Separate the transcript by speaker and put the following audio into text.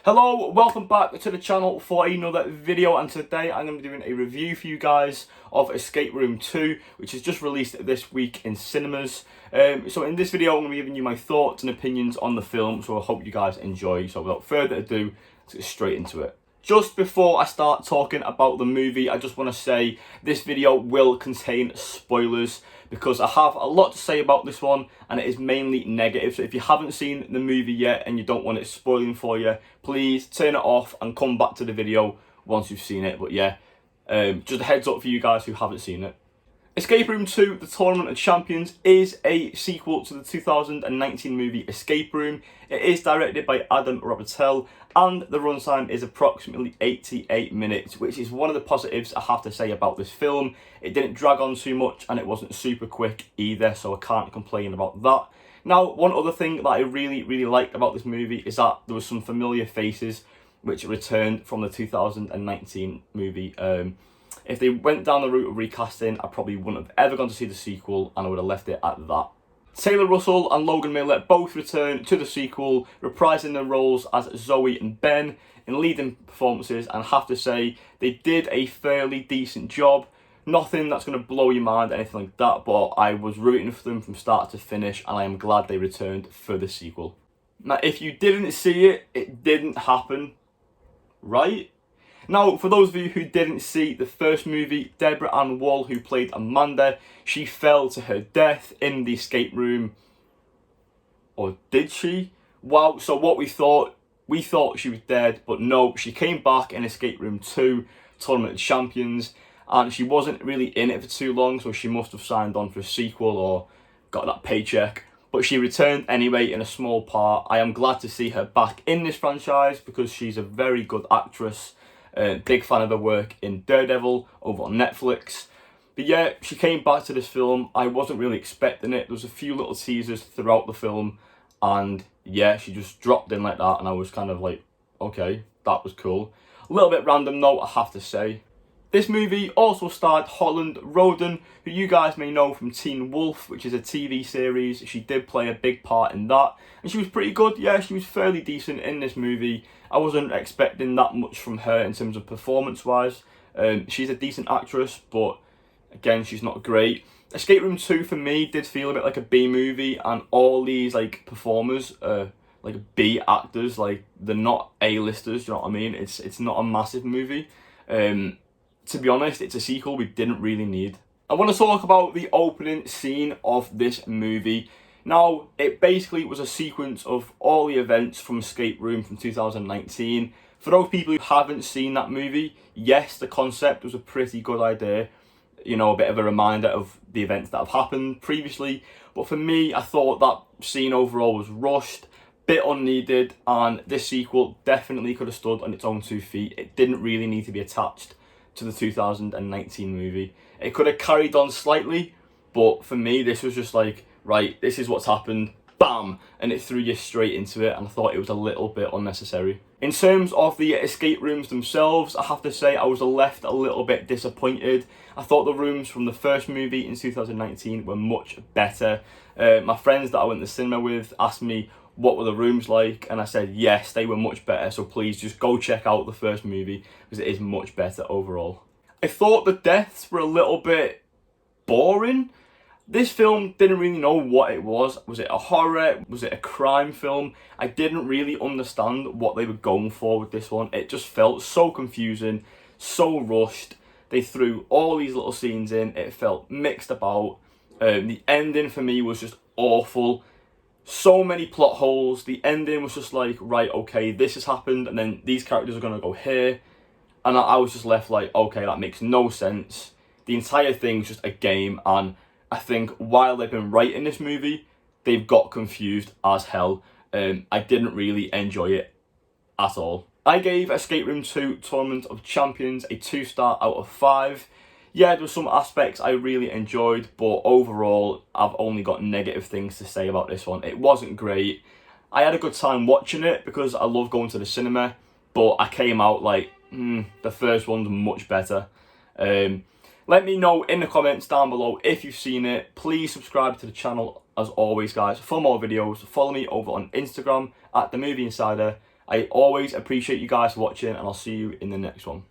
Speaker 1: Hello, welcome back to the channel for another video, and today I'm going to be doing a review for you guys of Escape Room 2, which is just released this week in cinemas. So in this video I'm going to be giving you my thoughts and opinions on the film, so I hope you guys enjoy. So without further ado, let's get straight into it. Just before I start talking about the movie, I just want to say this video will contain spoilers because I have a lot to say about this one and it is mainly negative. So if you haven't seen the movie yet and you don't want it spoiling for you, please turn it off and come back to the video once you've seen it. But yeah, just a heads up for you guys who haven't seen it. Escape Room 2, The Tournament of Champions is a sequel to the 2019 movie Escape Room. It is directed by Adam Robitel and the runtime is approximately 88 minutes, which is one of the positives I have to say about this film. It didn't drag on too much and it wasn't super quick either, so I can't complain about that. Now, one other thing that I really liked about this movie is that there was some familiar faces which returned from the 2019 movie. If they went down the route of recasting, I probably wouldn't have ever gone to see the sequel and I would have left it at that. Taylor Russell and Logan Miller both return to the sequel, reprising their roles as Zoe and Ben in leading performances, and I have to say they did a fairly decent job. Nothing that's going to blow your mind or anything like that, but I was rooting for them from start to finish and I am glad they returned for the sequel. Now, if you didn't see it, it didn't happen, right? Now, for those of you who didn't see the first movie, Deborah Ann Woll, who played Amanda, she fell to her death in the escape room. Or did she? Wow, so what we thought she was dead, but no, she came back in Escape Room 2, Tournament of Champions, and she wasn't really in it for too long, so she must have signed on for a sequel or got that paycheck. But she returned anyway in a small part. I am glad to see her back in this franchise because she's a very good actress. Big fan of her work in Daredevil over on Netflix. But yeah, she came back to this film. I wasn't really expecting it. There was a few little teasers throughout the film. And yeah, she just dropped in like that. And I was kind of like, okay, that was cool. A little bit random though, I have to say. This movie also starred Holland Roden, who you guys may know from Teen Wolf, which is a TV series. She did play a big part in that. And she was pretty good. Yeah, she was fairly decent in this movie. I wasn't expecting that much from her in terms of performance-wise. She's a decent actress, but again, she's not great. Escape Room 2 for me did feel a bit like a B movie, and all these like performers like B actors, like they're not A-listers, you know what I mean? It's not a massive movie. To be honest, it's a sequel we didn't really need. I want to talk about the opening scene of this movie. Now, it basically was a sequence of all the events from Escape Room from 2019. For those people who haven't seen that movie, yes, the concept was a pretty good idea. You know, a bit of a reminder of the events that have happened previously. But for me, I thought that scene overall was rushed, bit unneeded, and this sequel definitely could have stood on its own 2 feet. It didn't really need to be attached to the 2019 movie. It could have carried on slightly, but for me, this was just like, right, this is what's happened, bam, and it threw you straight into it, and I thought it was a little bit unnecessary. In terms of the escape rooms themselves, I have to say I was left a little bit disappointed. I thought the rooms from the first movie in 2019 were much better. My friends that I went to the cinema with asked me what were the rooms like, and I said yes, they were much better, so please just go check out the first movie because it is much better overall. I thought the deaths were a little bit boring. This film didn't really know what it was. Was it a horror? Was it a crime film? I didn't really understand what they were going for with this one. It just felt so confusing, so rushed. They threw all these little scenes in. It felt mixed about. The ending for me was just awful. So many plot holes. The ending was just like, right, okay, this has happened, and then these characters are going to go here. And I was just left like, okay, that makes no sense. The entire thing's just a game, and I think while they've been writing this movie, they've got confused as hell. I didn't really enjoy it at all. I gave Escape Room 2 Tournament of Champions a 2-star out of 5. Yeah, there were some aspects I really enjoyed, but overall, I've only got negative things to say about this one. It wasn't great. I had a good time watching it because I love going to the cinema, but I came out like, the first one's much better. Let me know in the comments down below if you've seen it. Please subscribe to the channel as always, guys, for more videos. Follow me over on Instagram at The Movie Insider, I always appreciate you guys watching, and I'll see you in the next one.